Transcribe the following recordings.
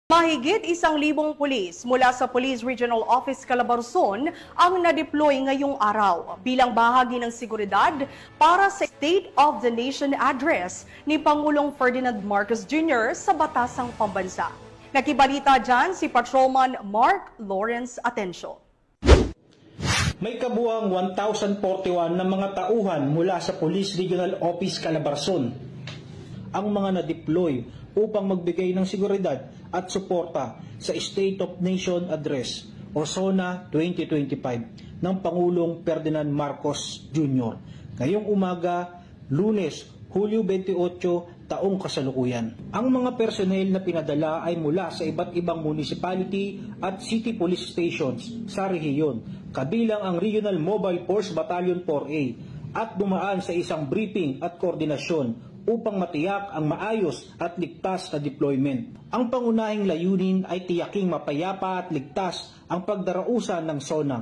Mahigit 1,000 pulis mula sa Police Regional Office Calabarzon ang na-deploy ngayong araw bilang bahagi ng seguridad para sa State of the Nation Address ni Pangulong Ferdinand Marcos Jr. sa Batasang Pambansa. Nakibalita dyan si Patrolman Mark Lawrence Atencio. May kabuang 1,041 na mga tauhan mula sa Police Regional Office Calabarzon ang mga na-deploy upang magbigay ng seguridad at suporta sa State of Nation Address o SONA 2025 ng Pangulong Ferdinand Marcos Jr. ngayong umaga, Lunes, Hulyo 28, taong kasalukuyan. Ang mga personnel na pinadala ay mula sa iba't ibang municipality at city police stations sa rehiyon, kabilang ang Regional Mobile Force Battalion 4A at dumaan sa isang briefing at koordinasyon upang matiyak ang maayos at ligtas na deployment. Ang pangunahing layunin ay tiyaking mapayapa at ligtas ang pagdarausan ng SONA.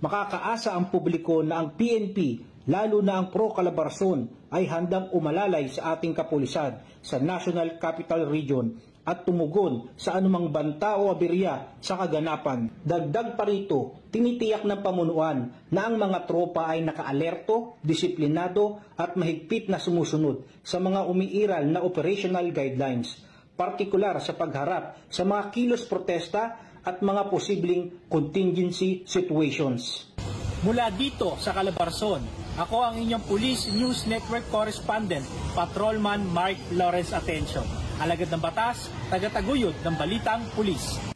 Makakaasa ang publiko na ang PNP, lalo na ang Pro Calabarzon, ay handang umalalay sa ating kapulisan sa National Capital Region at tumugon sa anumang banta o aberya sa kaganapan. Dagdag pa rito, tinitiyak ng pamunuan na ang mga tropa ay nakaalerto, disiplinado at mahigpit na sumusunod sa mga umiiral na operational guidelines, partikular sa pagharap sa mga kilos protesta at mga posibleng contingency situations. Mula dito sa Calabarzon, ako ang inyong Police News Network Correspondent, Patrolman Mark Lawrence Atencio. Alagad ng batas, tagataguyod ng balitang pulis.